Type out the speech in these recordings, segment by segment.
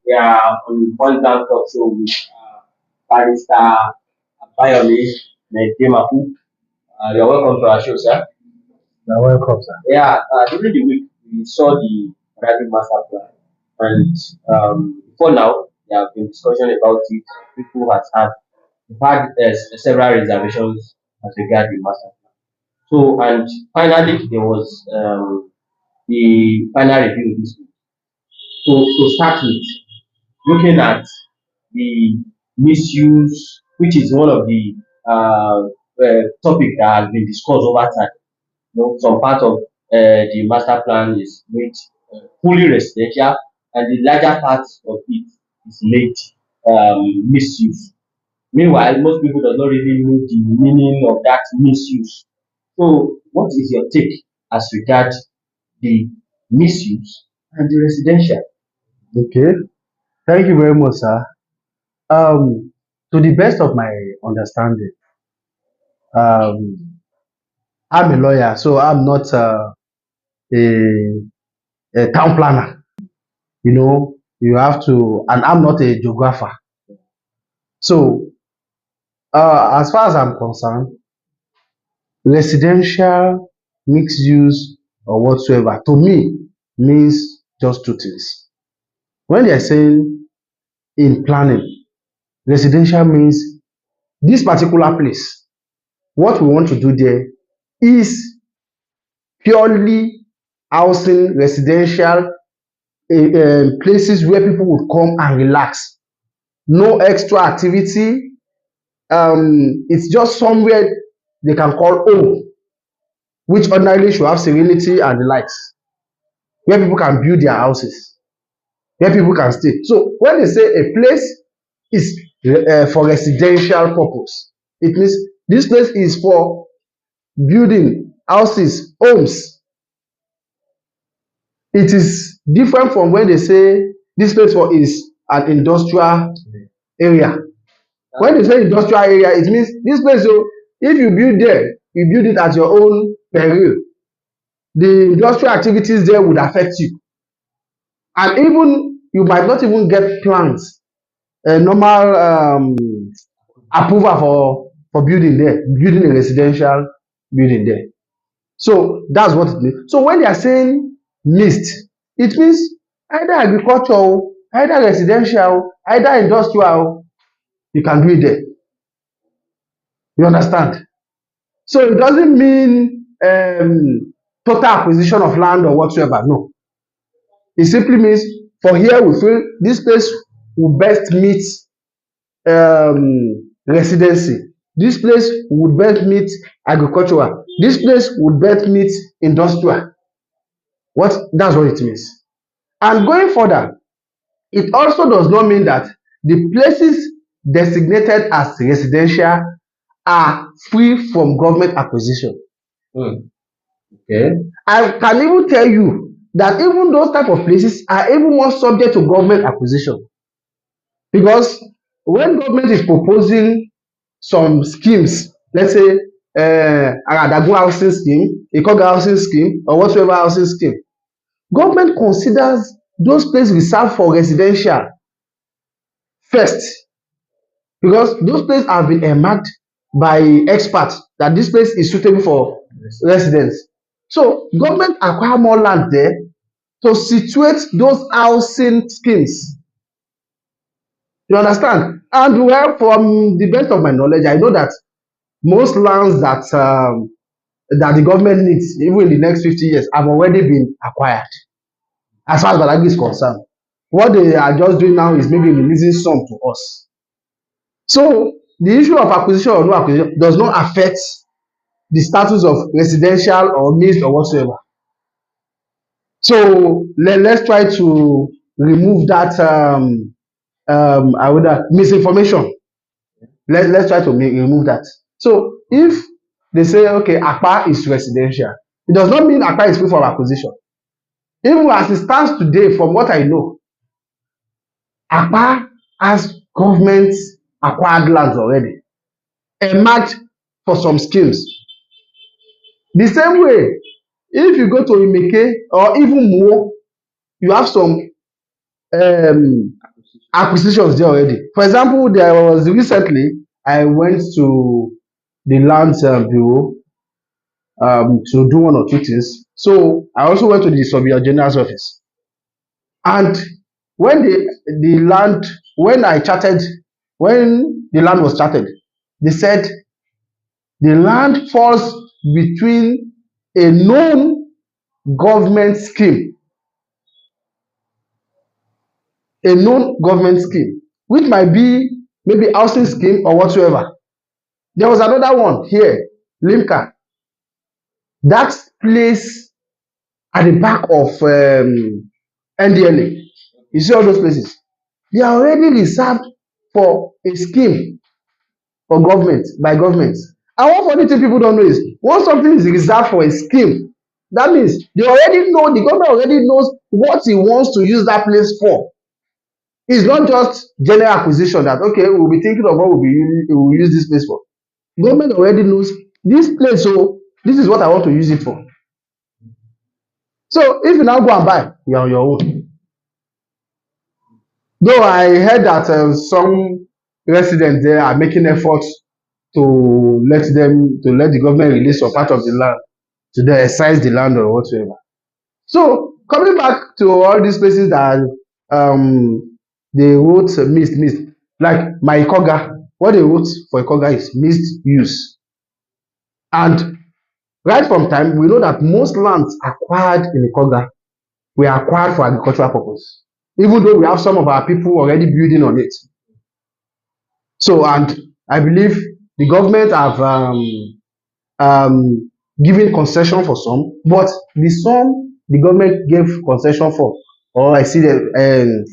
Yeah, on Point Blank Talk Show with Barrister Abayomi Medemaku. You're welcome to our show, sir. You're welcome, sir. Yeah, during the week, we saw the Badagry master plan, and before now, there have been discussion about it. People have had several reservations as regard the master plan. So, and finally, there was the final review this week. So, to start with, looking at the misuse, which is one of the topic that has been discussed over time. Some part of the master plan is made fully residential, and the larger part of it is made misuse. Meanwhile, most people do not really know the meaning of that misuse. So, what is your take as regard the misuse and the residential? Okay. Thank you very much, sir. To the best of my understanding, um, I'm a lawyer, so I'm not a, a town planner. You have to, and I'm not a geographer. So, as far as I'm concerned, residential, mixed use, or whatsoever, to me, means just two things. When they're saying in planning, residential means this particular place, what we want to do there is purely housing, residential, places where people would come and relax. No extra activity. It's just somewhere they can call home, which ordinarily should have serenity and the likes, where people can build their houses, where people can stay. So when they say a place is for residential purpose, it means this place is for building houses, homes. It is different from when they say this place for is an industrial area. When they say industrial area, it means this place, so if you build there, you build it at your own peril. The industrial activities there would affect you, and even you might not even get plans, normal approval for building there, building a residential building there. So that's what it means. So when they are saying mixed, it means either agricultural, either residential, either industrial, you can do it there. You understand? So it doesn't mean total acquisition of land or whatsoever. No. It simply means for here we feel this place will best meet residency. This place would best meet agricultural. This place would best meet industrial. That's what it means. And going further, it also does not mean that the places designated as residential are free from government acquisition. Hmm. Okay. I can even tell you that even those type of places are even more subject to government acquisition, because when government is proposing some schemes, let's say Aradagun housing scheme, Ikoga housing scheme, or whatsoever housing scheme, government considers those places reserved for residential first, because those places have been earmarked by experts that this place is suitable for residents. So government acquire more land there to situate those housing schemes. You understand? And well, from the best of my knowledge, I know that most lands that the government needs, even in the next 50 years, have already been acquired. As far as Badagry is concerned, what they are just doing now is maybe releasing some to us. So the issue of acquisition or no acquisition does not affect the status of residential or mixed or whatsoever. So let's try to remove that I would misinformation. Let's try to remove that. So if they say okay, Akpa is residential, it does not mean Akpa is free from acquisition. Even as it stands today, from what I know, Akpa has government acquired lands already, earmarked for some schemes. The same way, if you go to Imeke or even Muo, you have some um Acquisition. acquisitions there already. For example, there was recently I went to the land bureau to do one or two things. So I also went to the surveyor general's office. And when the land when I charted when the land was charted, they said the land falls between a known government scheme, a known government scheme, which might be maybe housing scheme or whatsoever. There was another one here, Limca. That place at the back of NDLA. You see all those places. They are already reserved for a scheme for government by government. And one funny thing people don't know is once something is reserved for a scheme, that means they already know the government already knows what he wants to use that place for. It's not just general acquisition that okay, we'll be thinking of what we'll use this place for. Government already knows this place, so this is what I want to use it for. So if you now go and buy, you're on your own. Though I heard that some residents there are making efforts to let the government release some part of the land to then excise the land or whatsoever. So coming back to all these places that they wrote mist, like my Ikoga, what they wrote for Ikoga is mixed use. And right from time, we know that most lands acquired in Ikoga were acquired for agricultural purpose, even though we have some of our people already building on it. So, and I believe the government have given concession for some, but the some the government gave concession for, or I see the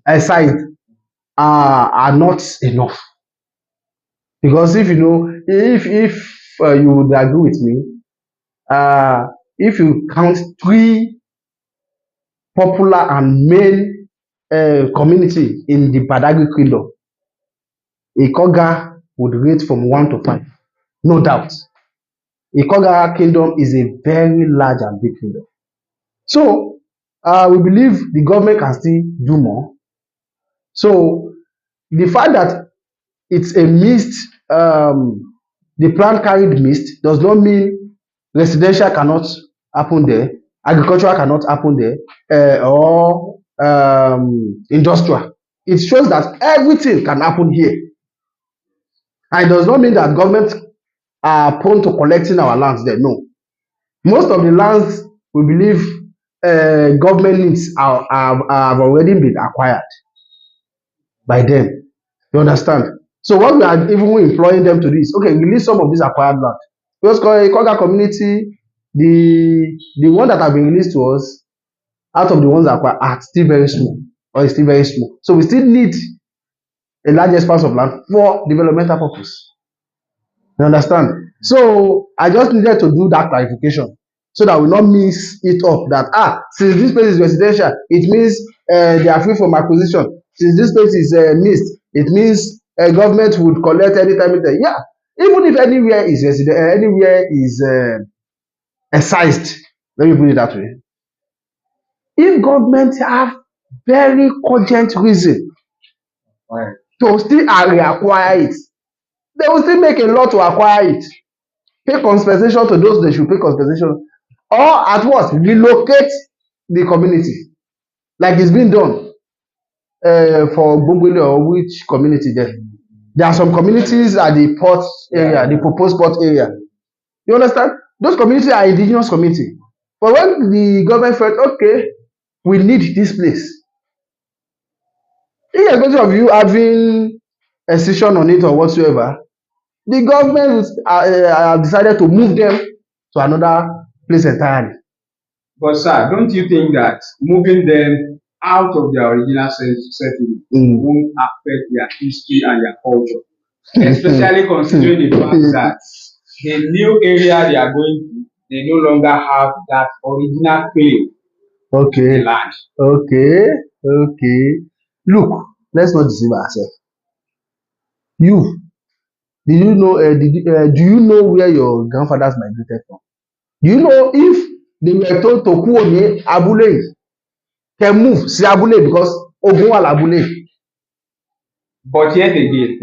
aside, are not enough. Because if you know, if you would agree with me, if you count three popular and main community in the Badagry kingdom, Ikoga would rate from 1 to 5, no doubt. Ikoga kingdom is a very large and big kingdom. So we believe the government can still do more. So the fact that it's a mist, the plan carried mist does not mean residential cannot happen there, agricultural cannot happen there, or industrial. It shows that everything can happen here. And it does not mean that government are prone to collecting our lands there. No. Most of the lands we believe government needs have already been acquired by them. You understand? So what we are even employing them to do is okay, release some of this acquired land. Because Koga community, the one that have been released to us out of the ones that acquired are still very small or is still very small. So we still need a large expanse of land for developmental purpose. You understand? So I just needed to do that clarification so that we not mix it up that since this place is residential, it means they are free from acquisition. Since this place is mixed, it means government would collect anytime. Yeah, even if anywhere is resident, anywhere is excised. Let me put it that way. If government have very cogent reason Right. to still reacquire it, they will still make a law to acquire it. Pay compensation to those they should pay compensation, or at worst relocate the community like it's been done for Gbogbele or which community there. There are some communities at the port area, the proposed port area. You understand? Those communities are indigenous community. But when the government felt okay, we need this place, irrespective of you having a decision on it or whatsoever, the government decided to move them to another place entirely. But sir, don't you think that moving them out of their original settlement won't affect their history and their culture? Especially considering the fact that the new area they are going to, they no longer have that original claim to the Okay, land. okay. Look, let's not deceive ourselves. You, do you know where your grandfathers migrated from? Do you know if they were told to kúrò ní abúlé yìí, can move sí abúlé because Ogun wà lábúlé. But yet again,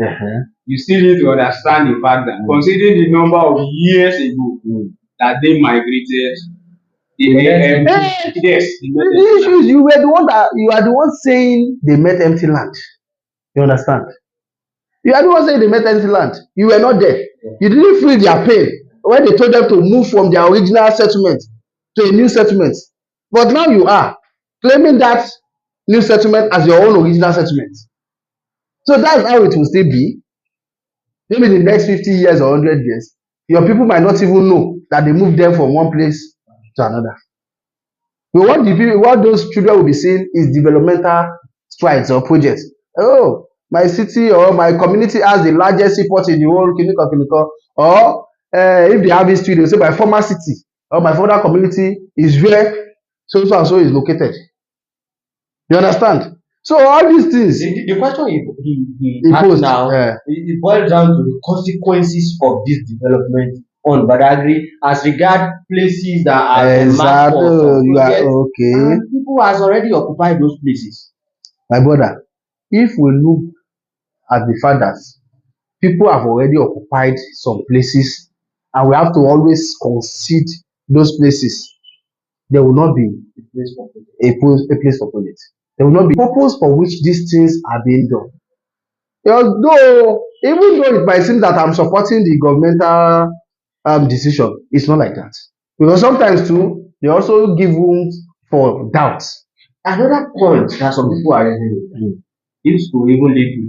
you still need to understand the fact that considering the number of years ago that they migrated, they made empty. Yes, they made The empty issue land. is you are the one saying they met empty land. You understand? You are the one saying they met empty land. You were not there. You didn't feel their pain when they told them to move from their original settlement to a new settlement. But now you are claiming that new settlement as your own original settlement. So that's how it will still be. Maybe in the next 50 years or 100 years, your people might not even know that they moved them from one place to another. But what those children will be seeing is developmental strides or projects. Oh, my city or my community has the largest seaport in the whole Kikekon. Or if they have history, they will say my former city or my former community is where so and so is located. You understand? So all these things The question he he asked posed. now, it boils down to the consequences of this development on Badagry as regard places that are been marked for some You are projects, okay. and people has already occupied those places. My brother, if we look at the fact that people have already occupied some places and we have to always concede those places, there will not be The place for project. a place for project. There will not be purpose for which these things are being done. Though, even though it might seem that I'm supporting the governmental decision, it's not like that. Because sometimes too, they also give room for doubts. Another point that some people are raising is this could even lead to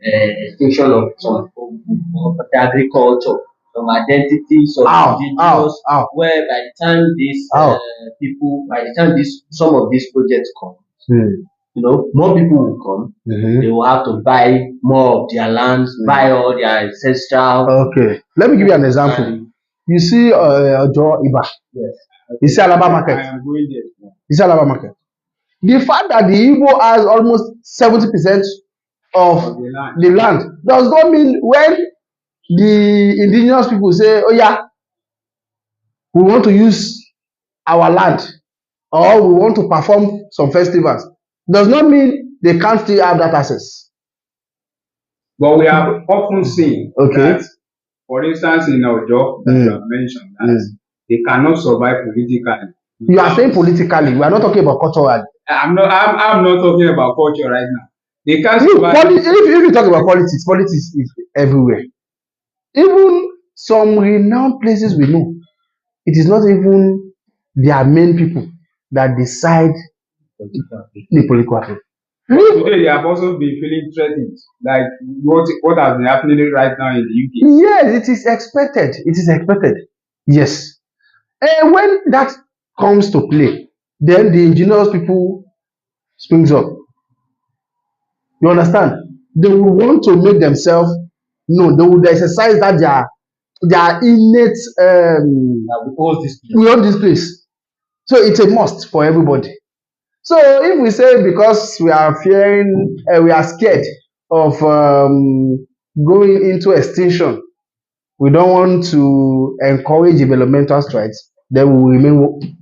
the extinction of some of the agriculture, some identities of indigenous, How? where by the time these How? people, by the time this some of these projects come, Hmm. you know, more people will come. Mm-hmm. They will have to buy more of their lands, buy all their ancestral. Okay. Let me give you an example. And You see Ojo Iba. yes, You see Alaba market. I am going there. You see Alaba market. The fact that the Igbo has almost 70% of Of the land. the land does not mean when the indigenous people say, oh yeah, we want to use our land or we want to perform some festivals, does not mean they can't still have that access. But we have often seen Okay. that, for instance, in Ojo, that you have mentioned, that they cannot survive politically. You are saying politically, we are not talking about culturally. I'm not talking about culture right now. They can't Look, survive. if you talk about politics, politics is everywhere. Even some renowned places we know, it is not even their main people that decide the political affairs. But today they have also been feeling threatened, like what has been happening right now in the UK. Yes, it is expected. It is expected. Yes. And when that comes to play, then the indigenous people springs up. You understand? They will want to make themselves known. They will exercise that their innate we own this place. So it's a must for everybody. So if we say because we are fearing, we are scared of going into extinction, we don't want to encourage developmental strides, then we will remain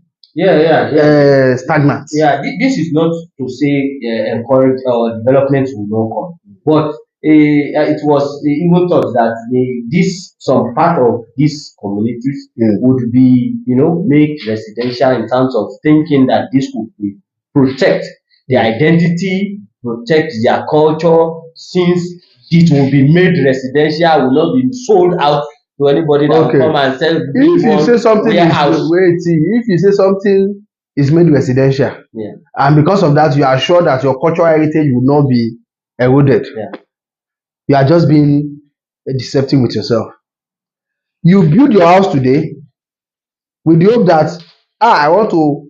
stagnant. Yeah, this is not to say encourage or development will not come, but it was even thought that this some part of these communities would be, you know, made residential in terms of thinking that this would be protect their identity, protect their culture, since it will be made residential, will not be sold out to anybody that will come and sell. If you say something if you say something is made residential, and because of that you are sure that your cultural heritage will not be eroded, you are just being deceptive with yourself. You build your house today with the hope that I want to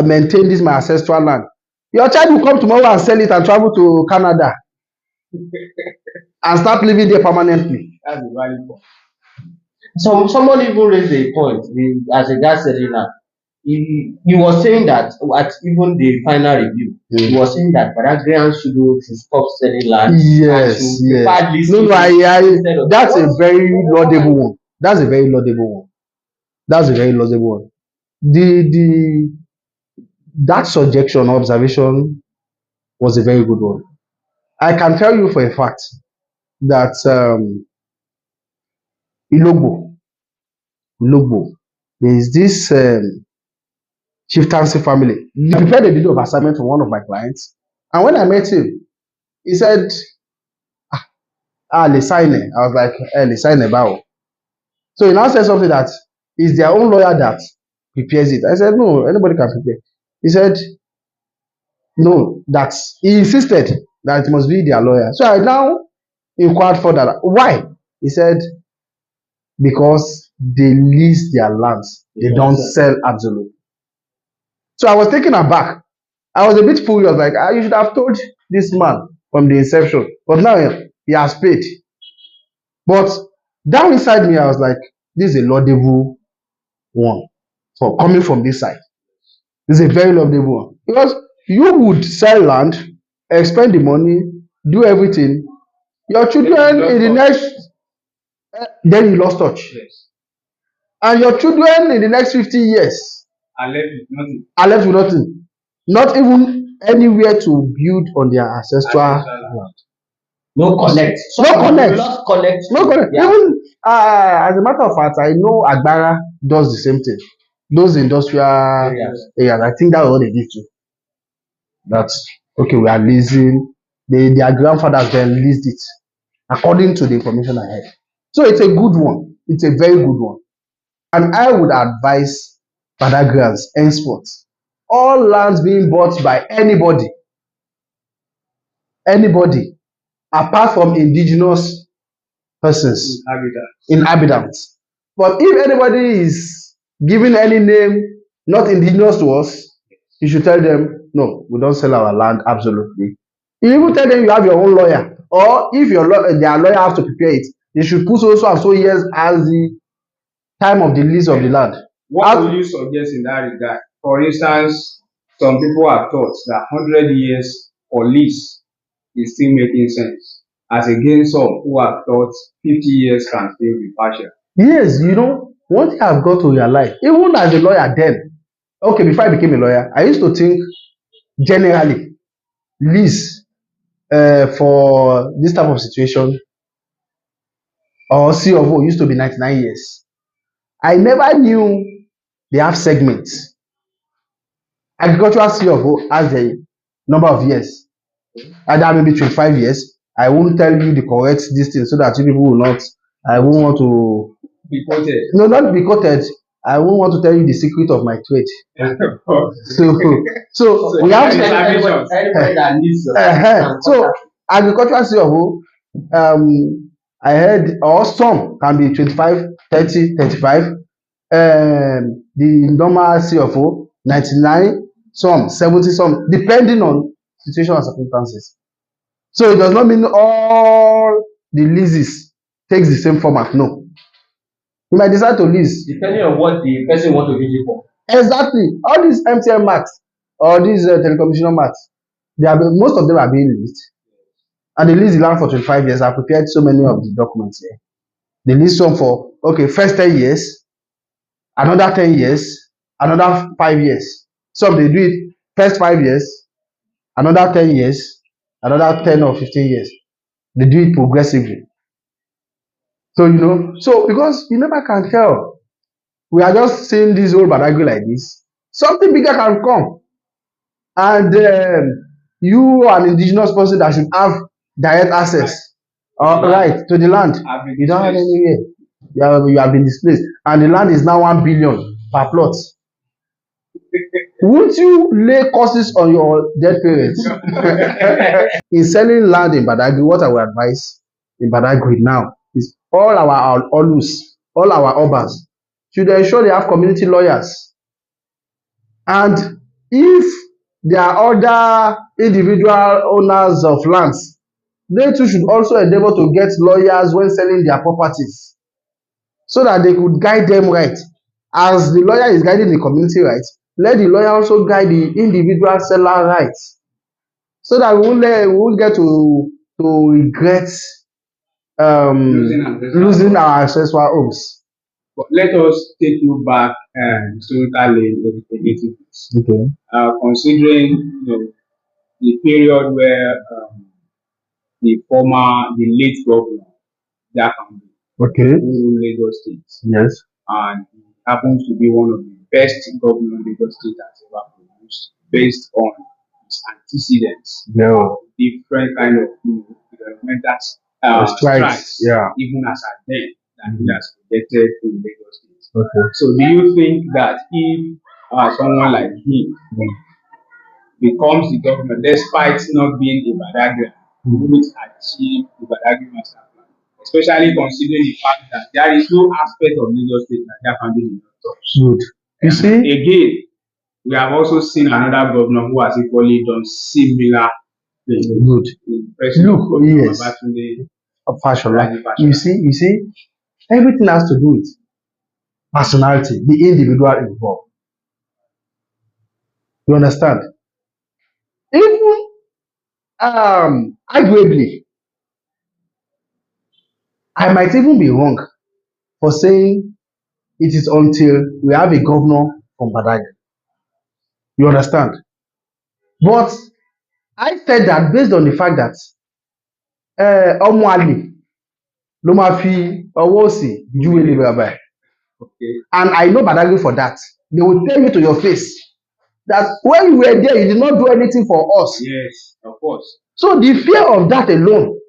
maintain this my ancestral land. Your child will come tomorrow and sell it and travel to Canada and start living there permanently. That's a valid point. Someone even raised a point as a gas cylinder. He was saying that at even the final review, he was saying that Badagrians should stop selling land. Yes. No, that's a very laudable one. That's a very laudable one. That's a very laudable one. That suggestion, observation was a very good one. I can tell you for a fact that Ilogbo, Ilogbo, there is this chieftaincy family. He prepared a video of assignment for one of my clients, and when I met him, he said, "Ah, sign it." I was like, sign it, bow." So he now said something that is their own lawyer that prepares it. I said, "No, anybody can prepare." He said, "No, that he insisted that it must be their lawyer." So I now inquired further, why? He said, because they lease their lands, they don't sell absolute. So I was taken aback. I was a bit furious, like, you should have told this man from the inception. But now he has paid. But down inside me, I was like, this is a laudable one for coming from this side. This is a very laudable one. Because you would sell land, expend the money, do everything. Your children in the next, then you lost touch. Yes. And your children in the next 50 years I left with nothing. are left with nothing. Not even anywhere to build on their ancestral land. No connect. No connect. Lost connect. No connect. Yeah. Even as a matter of fact, I know Agbara does the same thing. Those industrial areas, I think that's what they did too. That's okay, we are leasing. Their grandfathers then leased it according to the information I had. So it's a good one. It's a very good one. And I would advise Badagryans henceforth, all lands being bought by anybody, apart from indigenous persons, inhabitants. But if anybody is giving any name not indigenous to us, you should tell them, no, we don't sell our land absolutely. You even tell them you have your own lawyer, or if their lawyer has to prepare it, they should put so and so years as the time of the lease of the land. What would you suggest in that regard? For instance, some people have thought that 100 years for lease is still making sense, as against some who have thought 50 years can still be partial. Yes, one thing I've got to realize, even as a lawyer then, okay, before I became a lawyer, I used to think generally lease for this type of situation or C of O used to be 99 years. I never knew they have segments. Agricultural C of O has a number of years, either maybe 25 years. I won't tell you the correct distance so that you people will not, I won't want to Be quoted. no, not be quoted. I won't want to tell you the secret of my trade. So we have Anybody that needs so agricultural C of O, I heard, or some can be 25, 30, 35. The normal C of O 99, some 70, some depending on situation and circumstances. So it does not mean all the leases takes the same format. No, you might decide to lease depending on what the person want to use it for. exactly. All these MTN max or these telecommunication max, most of them are being leased, and they lease the land for 25 years. I prepared so many of the documents here. They lease some for first 10 years, another 10 years, another 5 years. Some they do it first 5 years, another 10 years, another 10 or 15 years. They do it progressively. So because you never can tell, we are just seeing this old Badagry like this. Something bigger can come, and you an indigenous person that should have direct access right to the land, you don't have anywhere. You have been displaced, and the land is now 1 billion per plot. Won't you lay curses on your dead parents? In selling land in Badagry, what I would advise in Badagry now is all our Olus, all our Obas should ensure they have community lawyers. And if there are other individual owners of lands, they too should also endeavor to get lawyers when selling their properties, so that they could guide them right. As the lawyer is guiding the community rights, let the lawyer also guide the individual seller rights, so that we won't get to regret losing our ancestral homes. But let us take you back historically a little bit. Okay. Considering the period where the late governor, Japan, Okay. who ruled Lagos State, Yes. and he happens to be one of the best governors Lagos State has ever produced, based on his antecedents, Yeah. different kind of developmental Strikes. strikes, Yeah. even as at then, that he Mhm. has projected in Lagos State. Okay. So, do you think that if someone like him becomes the governor, despite not being a Badagry, wouldn't achieve the Badagry master plan, especially considering the fact that there is no aspect of Lagos State that that family did not touch. Good. You see, Again, we have also seen another governor who has equally done similar things. good. The president Look, of Governor yes, Babatunde Fashola. Raji You Fashola. see, everything has to do with personality, the individual involved. You understand? Even arguably, I might even be wrong for saying it is until we have a governor from Badagry. You understand? But I said that based on the fact that ọmọ àlè ló máa fi ọwọ́ òsì júwe lé bàbá ẹ̀. Okay. And I know Badagry for that. They will tell you to your face that when you were there, you did not do anything for us. Yes, of course. So the fear of that alone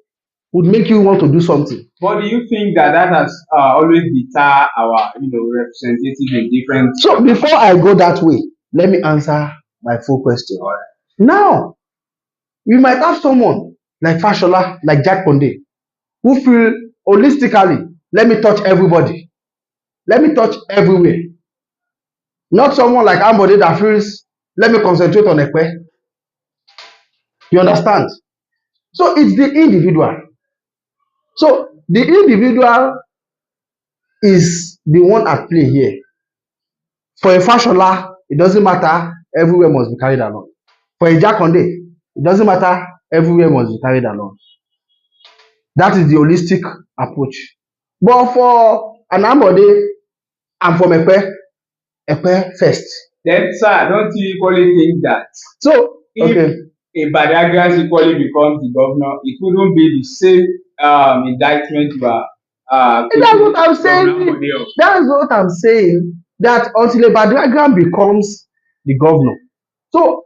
would make you want to do something. But do you think that that has always deter our, representatives in different? So before I go that way, let me answer my full question. All right. Now, you might have someone like Fashola, like Jack Ponde, who feel holistically, let me touch everybody. Let me touch everywhere. Not someone like Ambode that feels, let me concentrate on Ekpe. You understand? So it's the individual. So the individual is the one at play here. For a Fashola, it doesn't matter, everywhere must be carried along. For a Jakonde, it doesn't matter, everywhere must be carried along. That is the holistic approach. But for an Ambode, I'm from Epe first. Then, sir, don't you equally think that So, if okay. a Badagry equally becomes the governor, it wouldn't be the same indictment you are That's what I'm saying. Governor Ambode of? That's what I'm saying. That until a Badagry becomes the governor. So,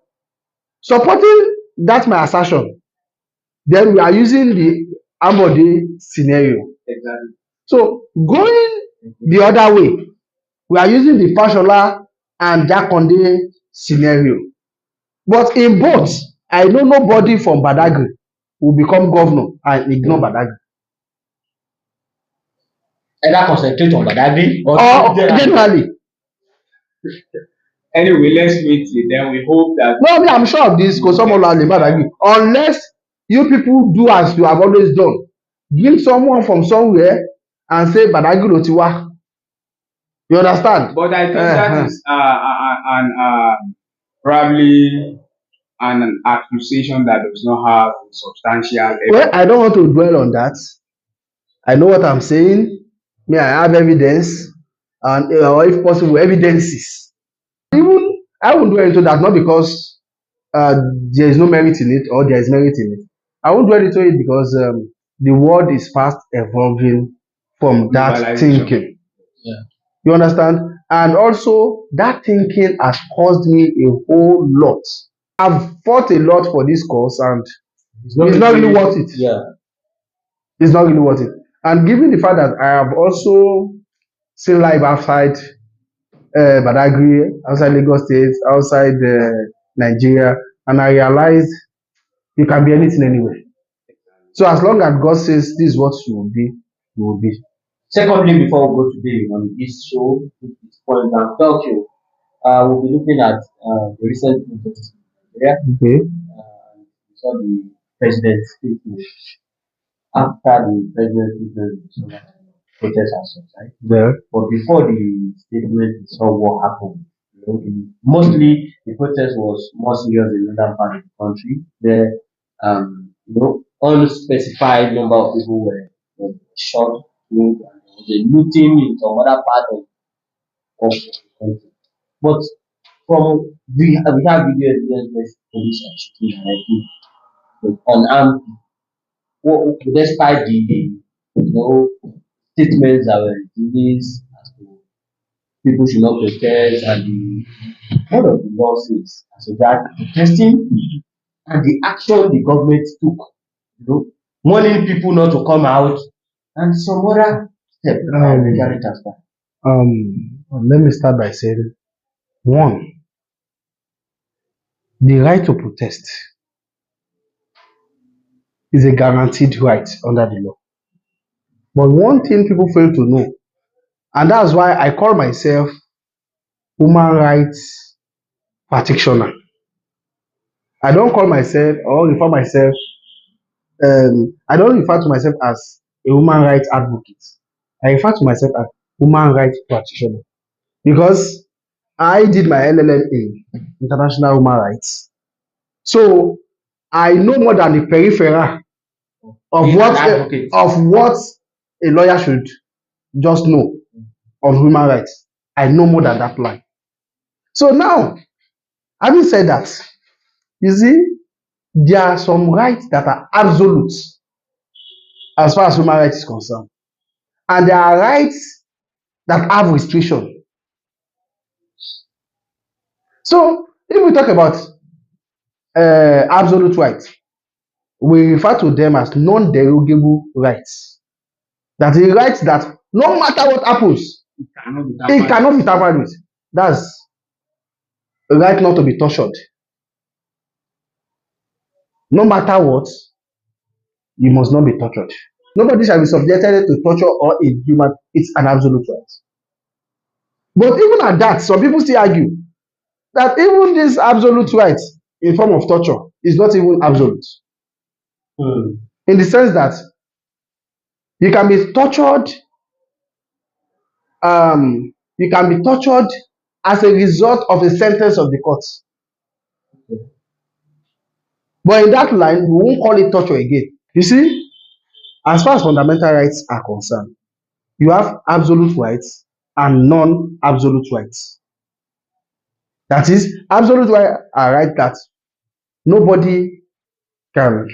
supporting that my assertion, then we are using the Ambode scenario. Exactly. So, going the other way, we are using the Fashola and Jakonde scenario. But in both, I know nobody from Badagry will become governor and ignore Badagry. Either concentrate on Badagry Or generally. Anyway, let's wait till then. We hope that. No, me, I'm sure of this because someone will Badagry. Unless you people do as you have always done. Bring someone from somewhere and say Badagry ló ti wá. You understand? But I think that is probably an accusation that does not have substantial evidence. Well, I don't want to dwell on that. I know what I'm saying. Me, I have evidence, and or if possible, evidences. Even I won't dwell into that, not because there is no merit in it or there is merit in it. I won't dwell into it because the world is fast evolving from that thinking. Yeah. You understand? And also, that thinking has caused me a whole lot. I've fought a lot for this cause, and it's not really worth it. Yeah. It's not really worth it. And given the fact that I have also seen life outside Badagry, outside Lagos State, outside Nigeria, and I realized you can be anything anywhere. So as long as God says this is what you will be, you will be. Secondly, before we go today on this show, this point and culture, we'll be looking at the recent protests in Nigeria. Okay. We saw the president's statement. After the president's statement, we saw protests as such, right? Yeah. But before the statement, we saw what happened. Mostly the protest was more serious in the northern part of the country, where unspecified number of people were shot, killed, and there was a looting in some other part of the country. But from we have video evidence where police are shooting directly with unarmed despite the statements that were released as to people should not protest and the one of the law says as regard protesting and the action the government took, warning people not to come out and some other step that are legally transparent. Let me start by saying one, the right to protest is a guaranteed right under the law. But one thing people fail to know, and that's why I call myself human rights practitioner. I don't call myself or refer myself, I don't refer to myself as a human rights advocate. I refer to myself as human rights practitioner because I did my LLM in international human rights. So I know more than the peripheral of Being an what advocate. a lawyer should just know on human rights. I know more than that line. So now, having said that, you see, there are some rights that are absolute as far as human rights is concerned, and there are rights that have restriction. So if we talk about absolute rights, we refer to them as non-derogable rights. That is rights that no matter what happens, Cannot be it tampered. cannot be tampered with. That's a right not to be tortured. No matter what, you must not be tortured. Nobody shall be subjected to torture or inhuman. It's an absolute right. But even at that, some people still argue that even this absolute right in form of torture is not even absolute. Hmm. In the sense that you can be tortured, you can be tortured as a result of a sentence of the court. But in that line, we won't call it torture again. You see, as far as fundamental rights are concerned, you have absolute rights and non-absolute rights. That is, absolute rights are rights that nobody can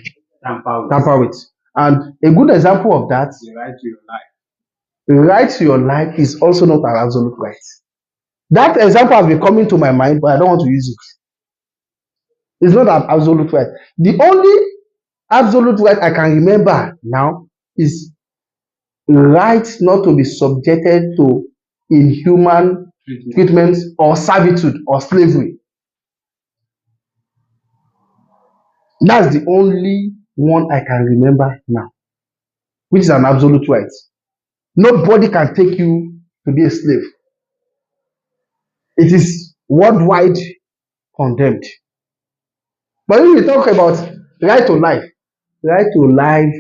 tamper with. And a good example of that, The right to your life. the right to your life is also not an absolute right. That example has been coming to my mind, but I don't want to use it. It's not an absolute right. The only absolute right I can remember now is right not to be subjected to inhuman treatment or servitude or slavery. That's the only one I can remember now, which is an absolute right. Nobody can take you to be a slave. It is worldwide condemned. But if we talk about right to life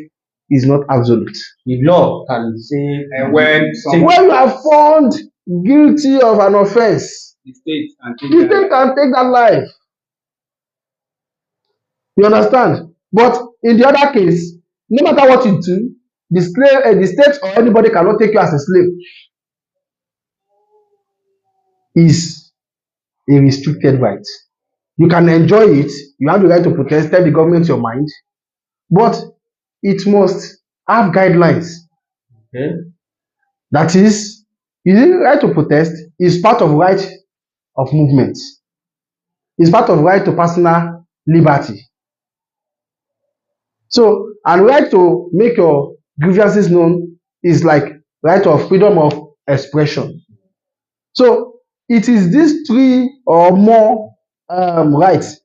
is not absolute. The law can say And when take When you are found guilty of an offense, the state can take the that state life. can take that life. You understand? But in the other case, no matter what you do, the state or anybody cannot take you as a slave. Is a restricted right. You can enjoy it. You have the right to protest, tell the government your mind, but it must have guidelines. okay. That is, the right to protest is part of right of movement. It's part of right to personal liberty. So, and right to make your grievances known is like right of freedom of expression. So, it is these three or more rights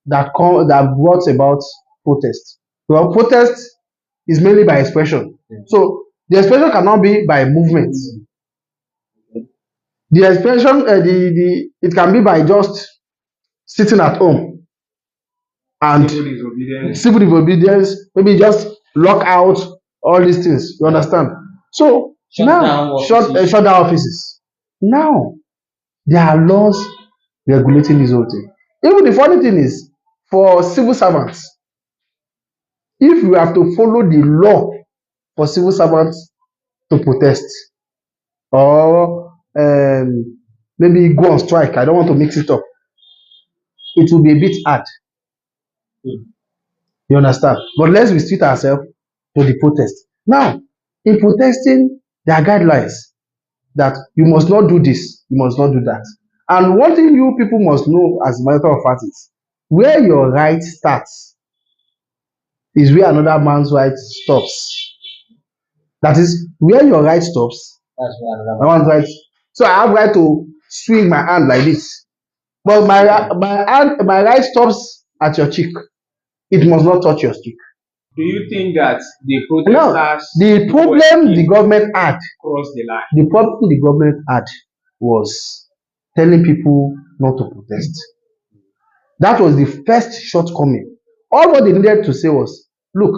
that brought about protest. Well, protest is mainly by expression. So, the expression cannot be by movement. The expression, it can be by just sitting at home and Civil disobedience. civil disobedience, maybe just lock out all these things. You understand? So Shut now, down offices. shut down offices. Now there are laws regulating this whole thing. Even the funny thing is, for civil servants, if you have to follow the law for civil servants to protest or maybe go on strike. I don't want to mix it up. It will be a bit hard. You understand? But let's restrict ourselves to the protest. Now, in protesting, there are guidelines that you must not do this, you must not do that. And one thing you people must know as a matter of fact is where your right starts is where another man's right stops. That is where your right stops. That's why My another one's right. So I have right to swing my hand like this. But my right stops at your cheek. It must not touch your cheek. Do you think that the Now, protesters the problem the government had, cross the line? the problem the government had was telling people not to protest. That was the first shortcoming. All what they needed to say was, look,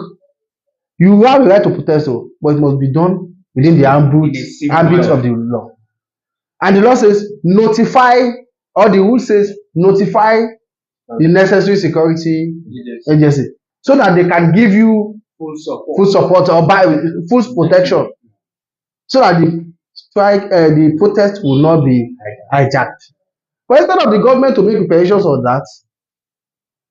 you have the right to protest, but it must be done within the ambit of the law. And the law says notify, or the rule says notify the necessary security agency so that they can give you full support or buy full protection so that the protest will not be hijacked. But instead of the government to make preparations on that,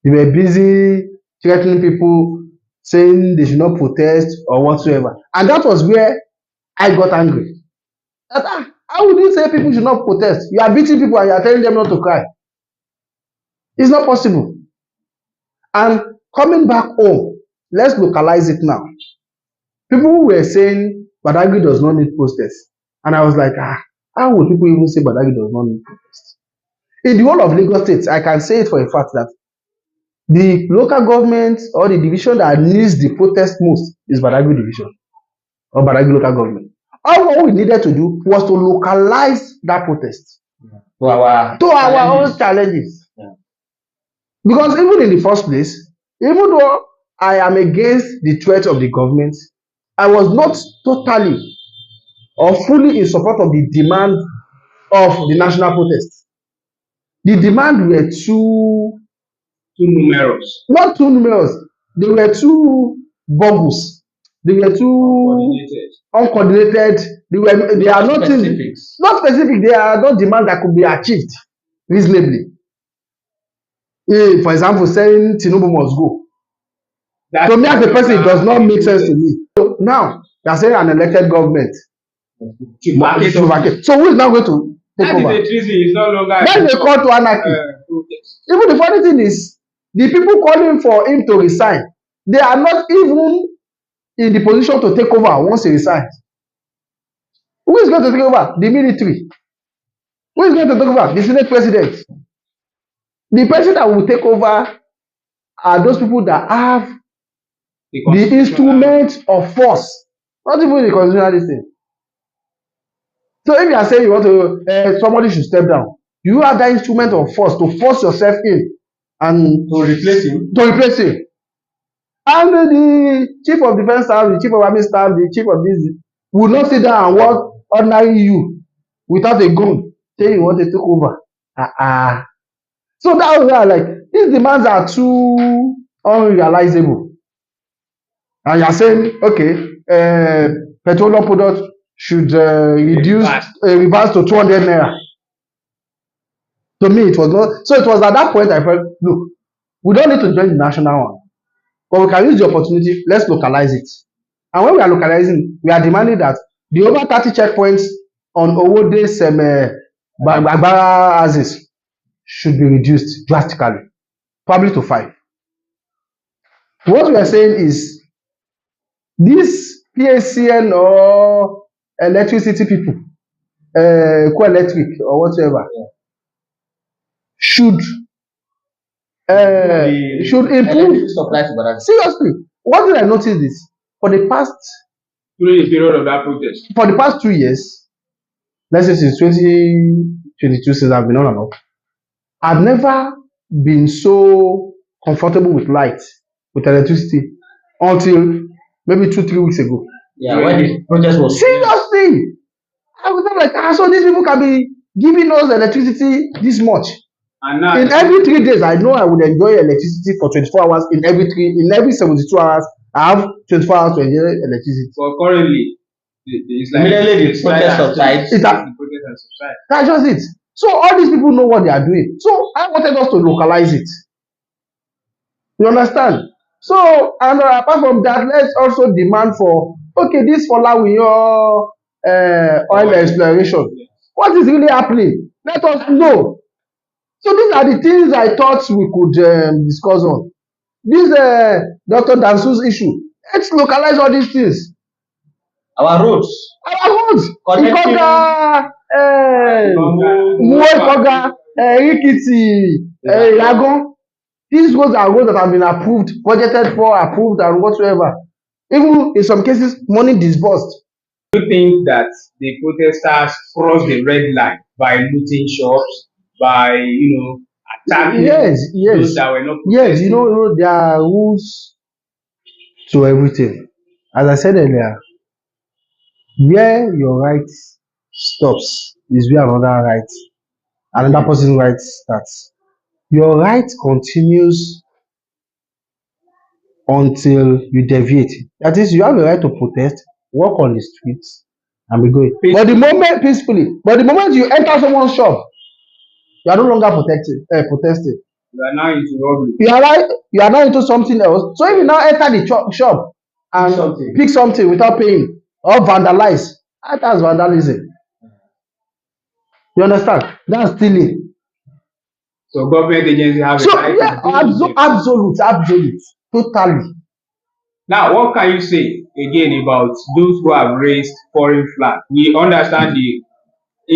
they were busy threatening people, saying they should not protest or whatsoever. And that was where I got angry. That, how would you say people should not protest? You are beating people and you are telling them not to cry. It's not possible. And coming back home, let's localize it now. People were saying Badagry does not need protest. And I was like, how would people even say Badagry does not need protest? In the whole of Lagos State, I can say it for a fact that the local government or the division that needs the protest most is Badagry division or Badagry local government. All what we needed to do was to localize that protest to our own challenges. Yeah. Because even in the first place, even though I am against the threat of the government, I was not totally or fully in support of the demand of the national protest. The demand were too numerous. Not too numerous. They were too bogus. They were too uncoordinated. They are not specific. They are not demand that could be achieved reasonably. For example, saying Tinubu must go. To me as a person, it does not make sense to me. So now they are saying an elected government should vacate. So who is now going to take over? That is a treason. It's no longer. Then they call to anarchy. Even the funny thing is, the people calling for him to resign, they are not even in the position to take over once he resigns. Who is going to take over? The military. Who is going to take over? The Senate president. The person that will take over are those people that have the instrument of force, not even the constitutional thing. So if you are saying you want to, somebody should step down, you have that instrument of force to force yourself in and to replace him. And the chief of defense staff, the chief of army staff, the chief of this will not sit down and work ordinary you without a gun saying you want to take over. So that was why, like, these demands are too unrealizable. And you are saying, okay, petroleum products should reverse to 200 naira. To me, it was not. So it was at that point I felt, look, we don't need to join the national one, but we can use the opportunity. Let's localize it. And when we are localizing, we are demanding that the over 30 checkpoints on Owode Bagbara houses should be reduced drastically, probably to 5. What we are saying is this PACN or electricity people, co-electric or whatever, should improve. Seriously, what did I notice this? During the period of that protest. For the past 2 years, let's say since 2022, since I've been on and off, I've never been so comfortable with light, with electricity, until maybe 2-3 weeks ago. Yeah, when the protest was seriously, I was not like, so these people can be giving us electricity this much. And now, in every 3 days, I know I would enjoy electricity for 24 hours. In every 72 hours, I have 24 hours to enjoy electricity. But currently, it's like immediately the protest subsides. That's just it. So all these people know what they are doing. So I wanted us to localize it. You understand? So, and apart from that, let's also demand for, okay, this for Lawiyo oil exploration. What is really happening? Let us know. So these are the things I thought we could discuss on. This Dr. Dansu's issue. Let's localize all these things. Our roads Our roads, connecting Ikoga, Muwo Ikoga, Ekiti, Ilagan. These roads are roads that have been approved, budgeted for, approved, and whatsoever. Even in some cases, money disbursed. Do you think that the protesters crossed the red line by looting shops, by attacking Yes, those that were not yes. protesting? There are rules to everything. As I said earlier, where your right stops is where another person's right starts. Your right continues until you deviate. That is, you have a right to protest, walk on the streets, and be going. But the moment peacefully, but the moment you enter someone's shop, you are no longer protesting. You are now into robbery. You are now into something else. So if you now enter the shop and pick something without paying or vandalize, that's vandalism. You understand? That's stealing. So government agencies have a So right yeah, to absolute, totally. Now, what can you say again about those who have raised foreign flag? We understand the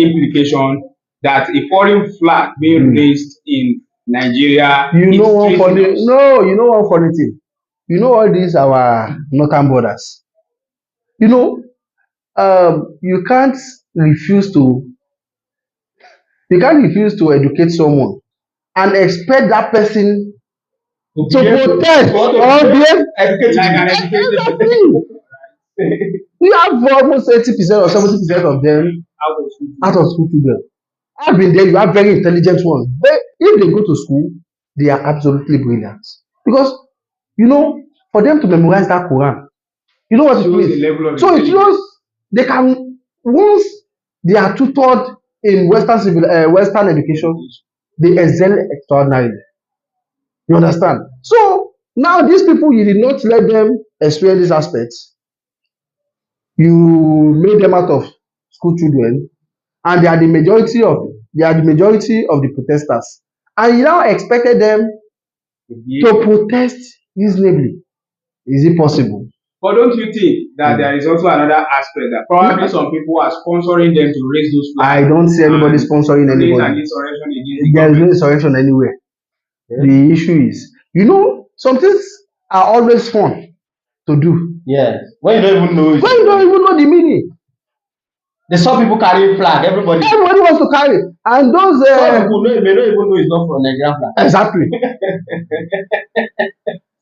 implication that a foreign flag being raised in Nigeria You is know one funny treasonous. no, you know one funny thing. You know all these our northern borders. You know, you can't refuse to educate someone and expect that person to protest or behave Like an educated exactly. You have almost 80% or 70% of them out of school. out of school children. I've been there, you have very intelligent ones. But if they go to school, they are absolutely brilliant. Because, for them to memorize that Quran, you know what it Shows a means? level of So it intelligence. shows they can, once they are tutored in Western education, they excel extraordinarily. You understand? So now these people, you did not let them experience these aspects. You made them out of school children, and they are the majority of the protesters. And you now expected them to protest reasonably. Is it possible? But don't you think that there is also another aspect that probably some people are sponsoring them to raise those flags? I don't see anybody sponsoring anybody. An insurrection against the There is no government. insurrection anywhere. The issue is, some things are always fun to do. yes. When you don't even know it. When you don't even know the meaning. They saw people carrying flag. Everybody Wants to carry. And those some people may not even know it's not from Nigerian flag. exactly.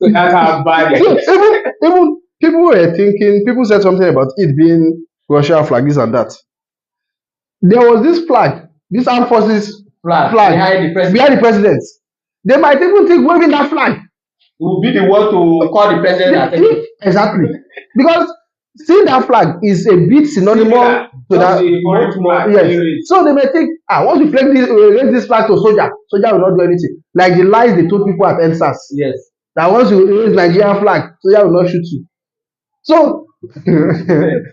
So that's how bad it is. Even people said something about it being Russia flag, this and that. There was this flag, this armed forces Flag behind the president. They might even think waving that flag will be the one to call the president attention. exactly. Because seeing that flag is a bit synonymous to that. Yes. So they may think, once we raise this flag to soldier will not do anything. Like the lies they told people at NSAS. Yes. That once you raise Nigerian flag, soldier will not shoot you. So,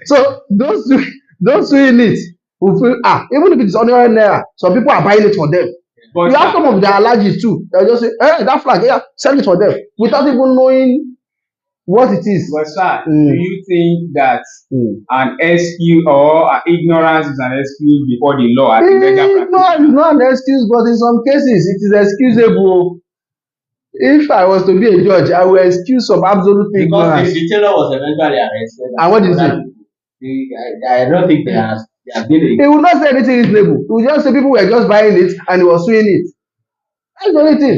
so those doing it will feel, even if it's under naira, some people are buying it for them. But you have some of their allergies too. They'll just say, that flag, sell it for them, without even knowing what it is. But sir, do you think that an excuse or ignorance is an excuse before the law? It's not an excuse, but in some cases it is excusable. If I was to be a judge, I will excuse some absolute ignorance. Because the tailor was eventually arrested. And what did he say? I don't think they have been. He will not say anything reasonable. He will just say people were just buying it and he was suing it. That's the only thing.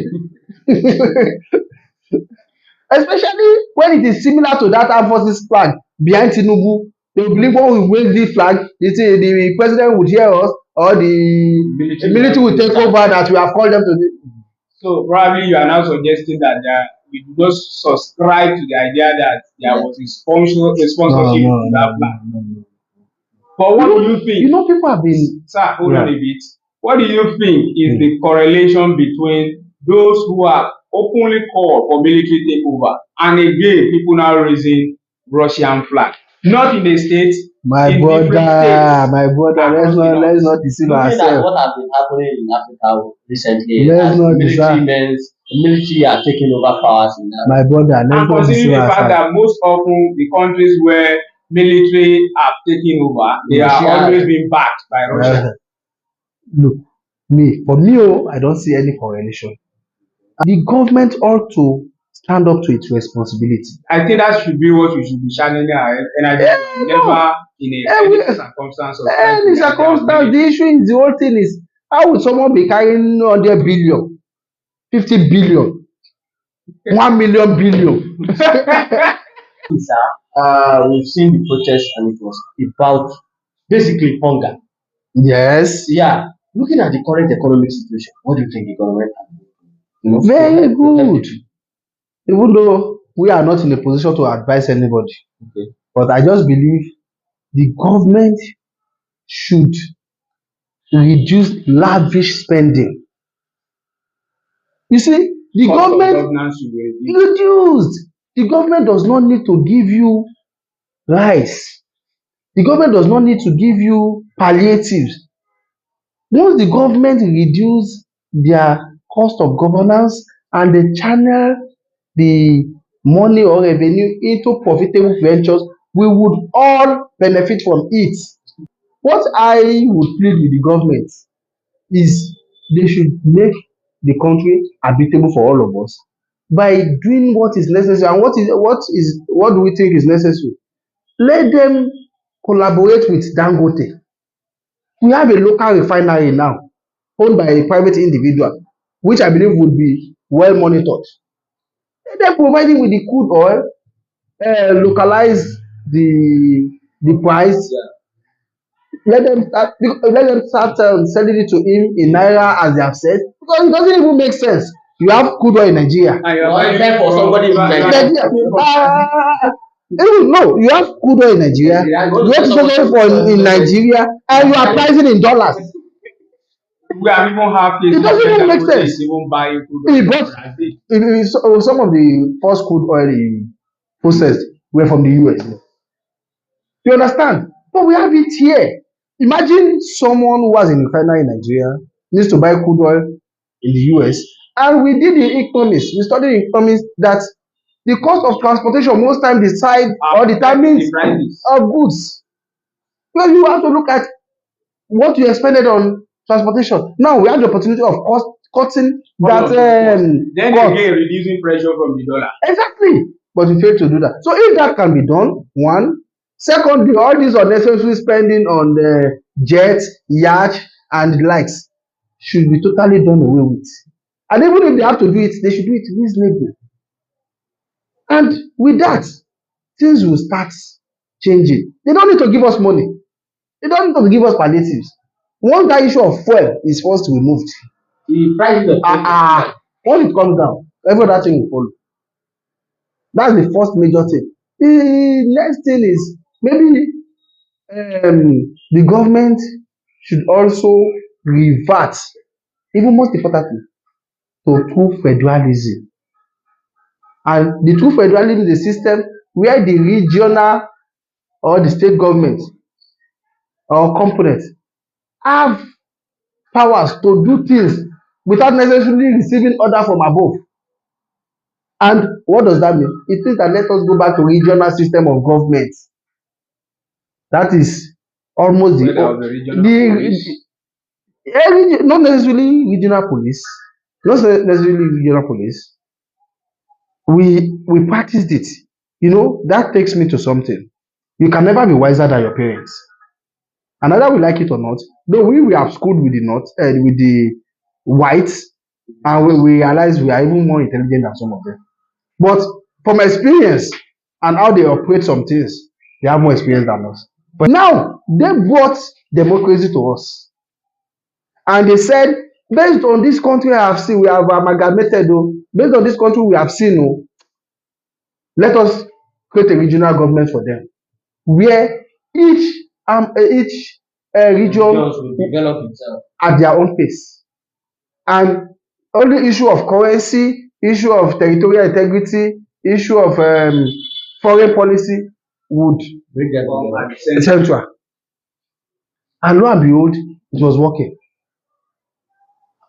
Especially when it is similar to that armed forces flag behind Tinubu. They believe when we wave this flag, the president would hear us, or the military will take over, that we have called them to the. So probably you are now suggesting that we do not subscribe to the idea that there was a sponsorship to that flag. No. But what do you think? People have been. Sir, hold on a bit. what do you think is the correlation between those who have openly called for military takeover and again people now raising Russian flag? Not in the states, My in different brother, states my brother, across the let's north. not deceive Looking at ourselves. what has been happening in Africa recently, Let's as the not military deceive, means the military are taking over powers in my Africa. brother. Let's And not deceive considering the fact ourselves. that most often the countries where military have taken over, they are Russia, always being backed by Russia. Look, for me, I don't see any correlation. The government ought to stand up to its responsibility. I think that should be what we should be channeling our energy to, and No, never in any circumstance of trying to any be idea of circumstance, the military. issue is the whole thing is how would someone be carrying 100 billion, 50 billion, 1 million billion? we've seen the protest and it was about basically hunger. Yes, Yeah, looking at the current economic situation, what do you think the government can do? very To help good. people? Even though we are not in a position to advise anybody, Okay. but I just believe the government should reduce lavish spending. You see, the Cost of government governance should be reduced. reduced. The government does not need to give you rice. The government does not need to give you palliatives. Once the government reduce their cost of governance and they channel the money or revenue into profitable ventures, we would all benefit from it. What I would plead with the government is they should make the country habitable for all of us by doing what is necessary. And what do we think is necessary? Let them collaborate with Dangote. We have a local refinery now owned by a private individual, which I believe would be well monitored. Let them provide him with the crude oil, localize the price. Let them start selling it to him in naira as they have said, because it doesn't even make sense. You have crude oil in Nigeria. And you are Well, buying except for from somebody in you are Nigeria. importing from No, you have crude oil in Nigeria. You have to sell for in Nigeria, and you are pricing in dollars. we have even have It cases doesn't where even make Dangote sense. is even buying crude He oil from bought Brazil. some of the first crude oil he processed were from the US. You understand? But we have it here. Imagine someone who has a refinery in Nigeria needs to buy crude oil in the US. And we did the economics. We studied in economics that the cost of transportation most times decide or determines The prices. of goods. Because you have to look at what you expended on transportation. Now we have the opportunity of cutting that Then cost. again reducing pressure from the dollar. Exactly. But we fail to do that. So if that can be done, one. Secondly, all this unnecessary spending on the jets, yacht, and the likes should be totally done away with. And even if they have to do it, they should do it reasonably. And with that, things will start changing. They don't need to give us money. They don't need to give us palliatives. Once that issue of fuel is first removed, The price of once it comes down, every other thing will follow. That's the first major thing. The next thing is maybe the government should also revert, even most importantly, to true federalism. And the true federalism is a system where the regional or the state government or component have powers to do things without necessarily receiving order from above. And what does that mean? It means that let us go back to regional system of government. That is almost Where there was a regional police. not necessarily regional police, not necessarily regional police. We practiced it. That takes me to something. You can never be wiser than your parents. And either we like it or not, though we have schooled with the north with the whites, and we realize we are even more intelligent than some of them. But from experience and how they operate some things, they have more experience than us. But now they brought democracy to us. And they said, based on this country I have seen, we have amalgamated, based on this country we have seen, let us create a regional government for them, where each region will develop itself. at their own pace. And only issue of currency, issue of territorial integrity, issue of foreign policy would Bring them At together. the center. central. And lo and behold, it was working.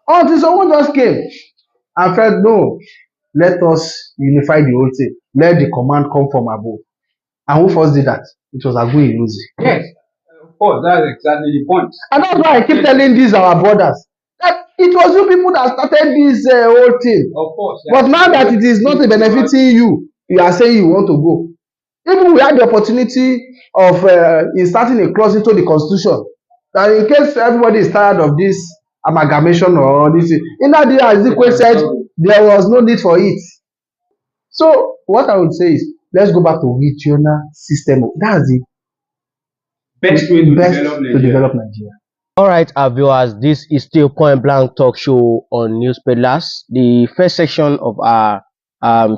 Until someone just came and felt, no, let us unify the whole thing. Let the command come from above. And who first did that? It was Agu Inuzi. Yes, of course, that's exactly the point. And that's why I keep telling these our brothers that it was you people that started this whole thing. Of course. But now that it is not benefiting you, you are saying you want to go. Even we had the opportunity of inserting a clause into the constitution that in case everybody is tired of this amalgamation or this, in that day, as Zikwe said, there was no need for it. So what I would say is, let's go back to regional system. That's the Best way to best develop to Nigeria. develop Nigeria. All right, our viewers, this is still Point Blank Talk Show on News Peddlers. The first section of our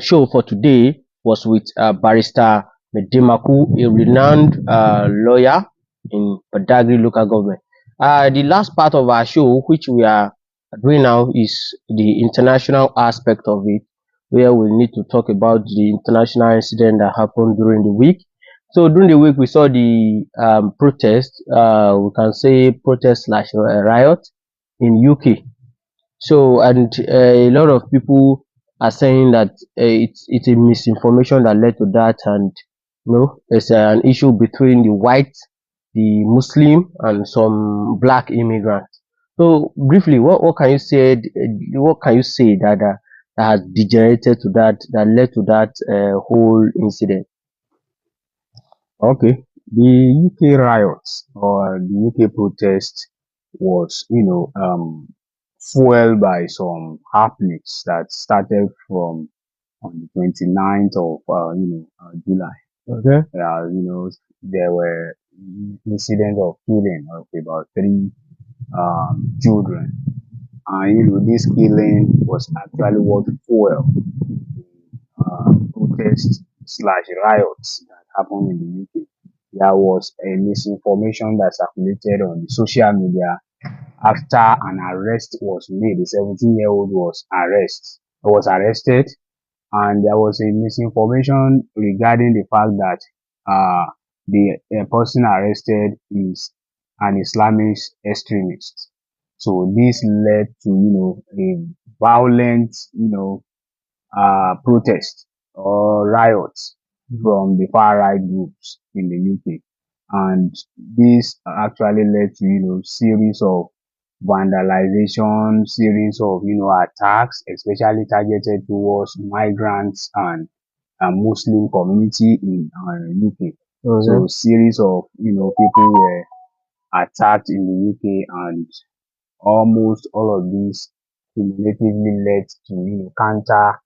show for today was with Barrister Medemaku, a renowned lawyer in Badagry local government. The last part of our show, which we are doing now, is the international aspect of it, where we need to talk about the international incident that happened during the week. So during the week, we saw the protest, we can say protest slash riot in UK. So, and a lot of people are saying that it's a misinformation that led to that, and you know, it's an issue between the white, the Muslim, and some black immigrants. So, briefly, what can you say? What can you say that has degenerated to that led to that whole incident? Okay, the UK riots or the UK protest was, fueled by some happenings that started from on the 29th of, July. Okay. There were incidents of killing of about three children, and this killing was actually what fueled protest slash riots that happened in the UK. There was a misinformation that circulated on the social media after an arrest was made. A 17-year-old was arrested, and there was a misinformation regarding the fact that the person arrested is an Islamic extremist. So this led to a violent protest or riots from the far right groups in the UK. And this actually led to, series of vandalization, series of, attacks, especially targeted towards migrants and Muslim community in UK. So series of, people were attacked in the UK, and almost all of these cumulatively led to, counter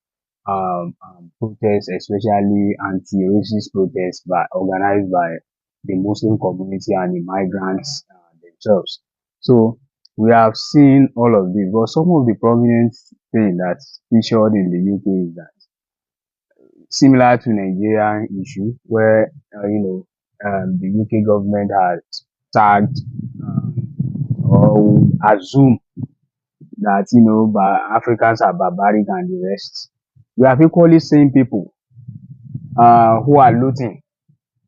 protests, especially anti-racist protests organized by the Muslim community and the migrants themselves. So we have seen all of this, but some of the prominent things that featured in the UK is that similar to Nigerian issue, where the UK government has tagged or assumed that Africans are barbaric and the rest. We have equally seen people who are looting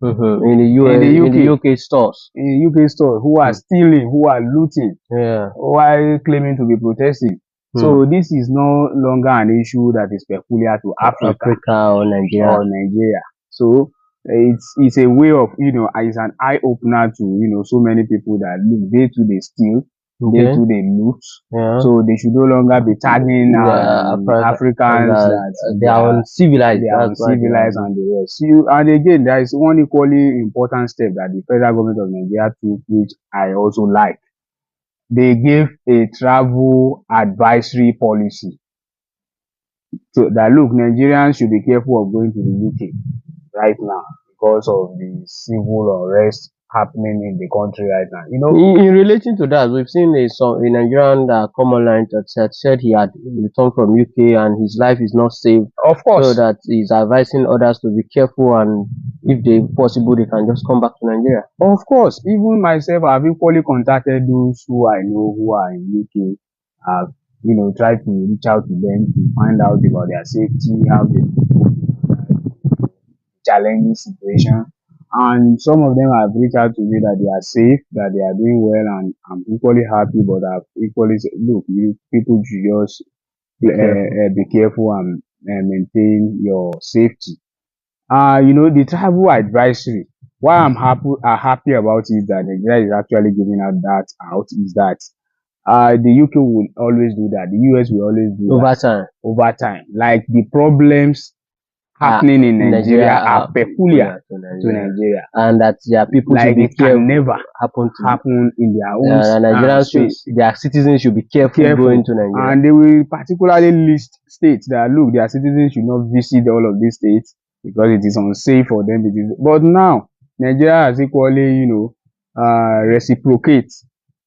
In the US, in the UK stores. in UK stores, who are stealing, who are looting, Yeah. while claiming to be protesting. So this is no longer an issue that is peculiar to Africa or Nigeria. So it's a way of it's an eye opener to so many people that look, they too they steal, they too they loot. Yeah. So they should no longer be tagging Africans that they are uncivilized. they are uncivilized and the rest. And again, there is one equally important step that the federal government of Nigeria took, which I also like. They gave a travel advisory policy. So that look, Nigerians should be careful of going to the UK right now because of the civil unrest happening in the country right now. In relation to that, we've seen a Nigerian common line that said he had returned from UK and his life is not safe. Of course. So that he's advising others to be careful and if they possible, they can just come back to Nigeria. Of course, even myself, I've equally contacted those who I know who are in UK. I've, tried to reach out to them to find out about their safety, how they challenging situation. And some of them have reached out to me that they are safe, that they are doing well, and I'm equally happy. But I've equally said, look, you people should just be careful and maintain your safety. The travel advisory. Why I'm happy about it that Nigeria is actually giving out is that the UK will always do that. The US will always do Over that time. over time. Like the problems happening in Nigeria are peculiar to Nigeria. And that people should Like be it careful. can never happen in their own Nigerians space. their citizens should be careful going to Nigeria. And they will particularly list states that look, their citizens should not visit all of these states because it is unsafe for them. But now Nigeria has equally, reciprocate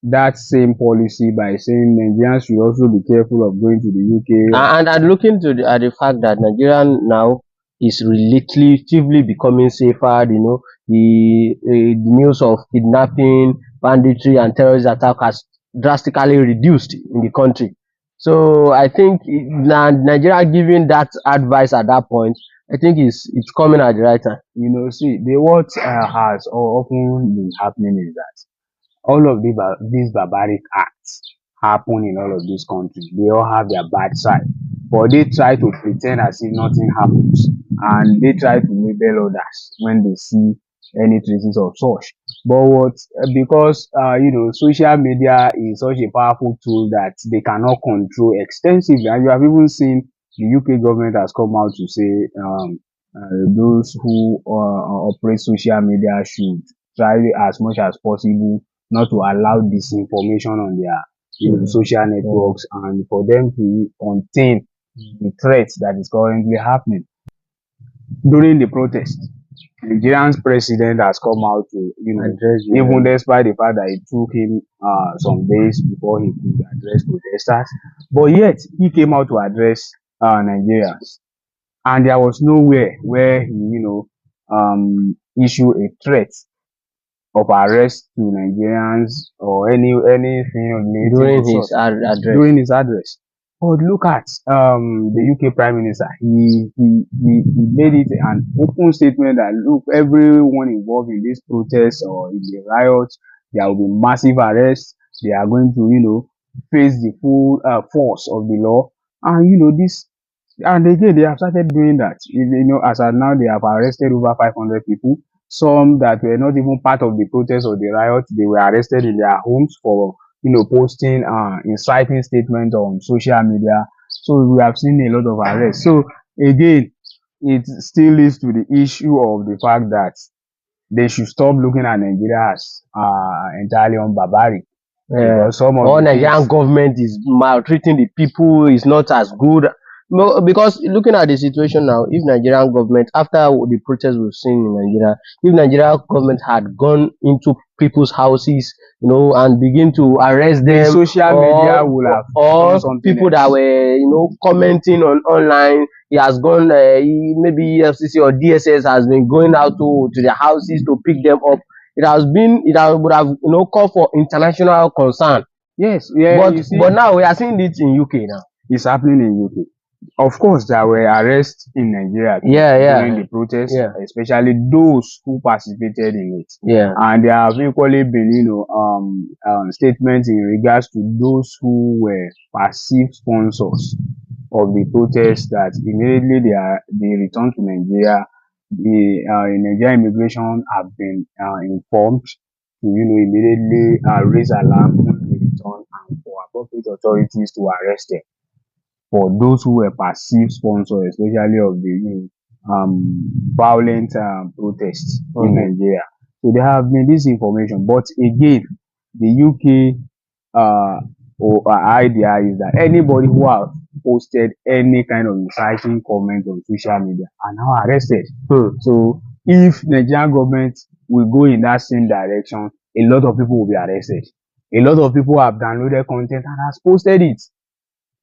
that same policy by saying Nigerians should also be careful of going to the UK. And looking to at the fact that Nigeria now is relatively becoming safer, the news of kidnapping, banditry, and terrorist attack has drastically reduced in the country. So I think Nigeria giving that advice at that point, I think it's coming at the right time. See, what has often been happening is that all of these barbaric acts happen in all of these countries. They all have their bad side, but they try to pretend as if nothing happens, and they try to label others when they see any traces of such. But because social media is such a powerful tool that they cannot control extensively, and you have even seen the UK government has come out to say those who operate social media should try as much as possible not to allow disinformation on their social networks, and for them to contain the threats that is currently happening. During the protest, Nigerian's president has come out to, even despite the fact that it took him some days before he could address protesters, but yet he came out to address Nigerians, and there was nowhere where he, issued a threat of arrest to Nigerians or anything during his address. But look at the UK Prime Minister. He made it an open statement that look, everyone involved in this protest or in the riots, there will be massive arrests. They are going to, face the full force of the law. And this, and again, they have started doing that. As of now, they have arrested over 500 people. Some that were not even part of the protest or the riot, they were arrested in their homes for, posting inciting statements on social media. So we have seen a lot of arrests. So again, it still leads to the issue of the fact that they should stop looking at Nigeria as entirely barbaric. Because some of Nigerian government is maltreating the people, is not as good. No, because looking at the situation now, if Nigerian government, after the protests we've seen in Nigeria, if Nigerian government had gone into people's houses, and begin to arrest them, social media will have or people that were, commenting online, he has gone, maybe FCC or DSS has been going out to their houses to pick them up. It would have called for international concern. Yes, but now we are seeing it in UK now. It's happening in UK. Of course, there were arrests in Nigeria during the protest, especially those who participated in it. And there have equally been, statements in regards to those who were perceived sponsors of the protest that immediately they returned to Nigeria. The Nigerian immigration have been informed to immediately raise alarm when they return, and for appropriate authorities to arrest them for those who were perceived sponsors, especially of the violent protests in Nigeria. So there have been this information, but again, the UK idea is that anybody who has posted any kind of inciting comment on social media are now arrested. So if Nigerian government will go in that same direction, a lot of people will be arrested. A lot of people have downloaded content and has posted it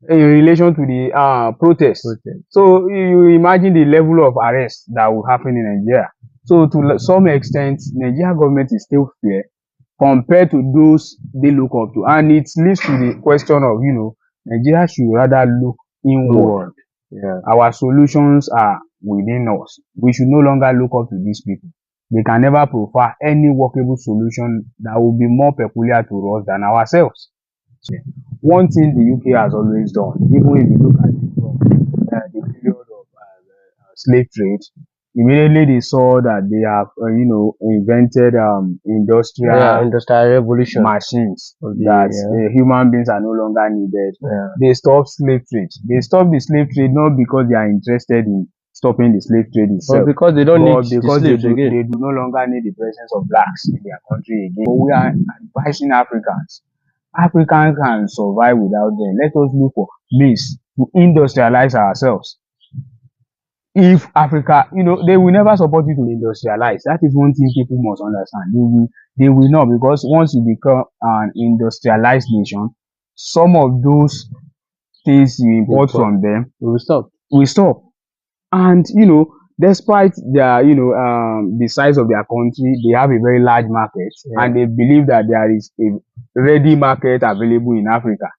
in relation to the protest. So you imagine the level of arrest that will happen in Nigeria. So to some extent, Nigeria government is still fair compared to those they look up to. And it leads to the question of, Nigeria should rather look inward. Inward. Yeah. Our solutions are within us. We should no longer look up to these people. They can never provide any workable solution that will be more peculiar to us than ourselves. One thing the UK has always done, even if you look at it from the period of slave trade, immediately they saw that they have, invented Yeah, industrial industrial revolution. machines Of the, that yeah. human beings are no longer needed. Yeah. They stopped slave trade. They stopped the slave trade not because they are interested in stopping the slave trade But itself, because they don't need but the because slaves again. they do no longer need the presence of blacks in their country again. But we are advising Africans. Africans can survive without them. Let us look for means to industrialize ourselves. If Africa, they will never support you to industrialize. That is one thing people must understand. They will not, because once you become an industrialized nation, some of those things you import from them We will stop. will stop. And despite their the size of their country, they have a very large market, and they believe that there is a ready market available in Africa.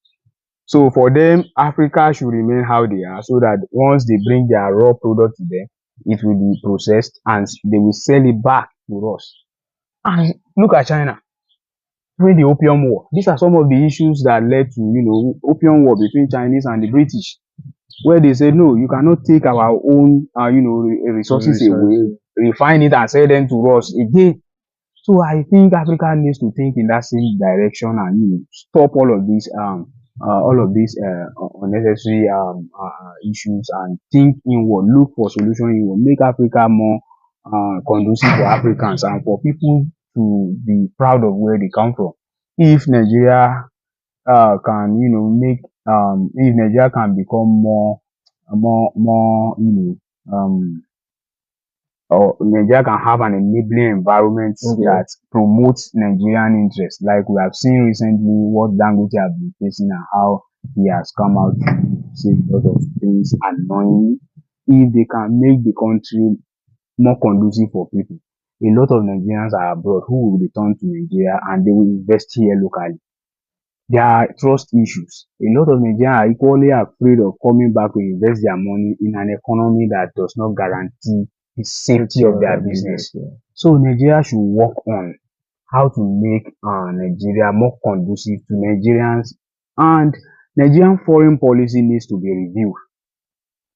So for them, Africa should remain how they are, so that once they bring their raw product to them, it will be processed and they will sell it back to us. And look at China during the Opium War. These are some of the issues that led to Opium War between Chinese and the British, where they said, no, you cannot take our own resources away, refine it and sell them to us again. So I think Africa needs to think in that same direction and stop all of these unnecessary issues and think inward, look for solution inward, make Africa more conducive for Africans and for people to be proud of where they come from. If Nigeria can if Nigeria can become more or Nigeria can have an enabling environment that promotes Nigerian interests. Like we have seen recently what Dangote have been facing and how he has come out to say a lot of things annoying. If they can make the country more conducive for people, a lot of Nigerians are abroad who will return to Nigeria and they will invest here locally. There are trust issues. A lot of Nigerians are equally afraid of coming back to invest their money in an economy that does not guarantee the safety of their business. So Nigeria should work on how to make Nigeria more conducive to Nigerians, and Nigerian foreign policy needs to be reviewed.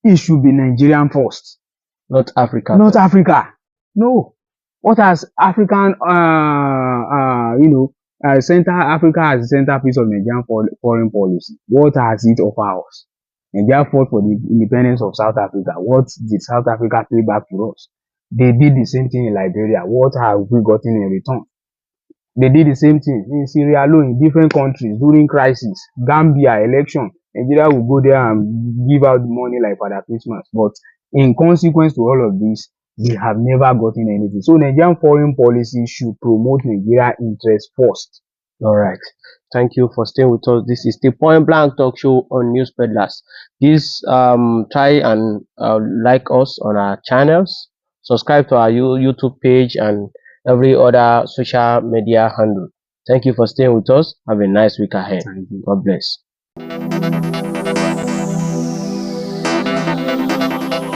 It should be Nigerian first, not Africa. Not Africa. No. What has African Central Africa as the centerpiece of Nigerian foreign policy? What has it offered us? Nigeria fought for the independence of South Africa. What did South Africa pay back to us? They did the same thing in Liberia. What have we gotten in return? They did the same thing in Sierra Leone, in different countries during crisis. Gambia, election. Nigeria will go there and give out money like Father Christmas. But in consequence to all of this, they have never gotten anything. So Nigerian foreign policy should promote Nigeria interests first. All right. Thank you for staying with us. This is the Point Blank Talk Show on News Peddlers. Please try and like us on our channels, subscribe to our YouTube page and every other social media handle. Thank you for staying with us. Have a nice week ahead. God bless.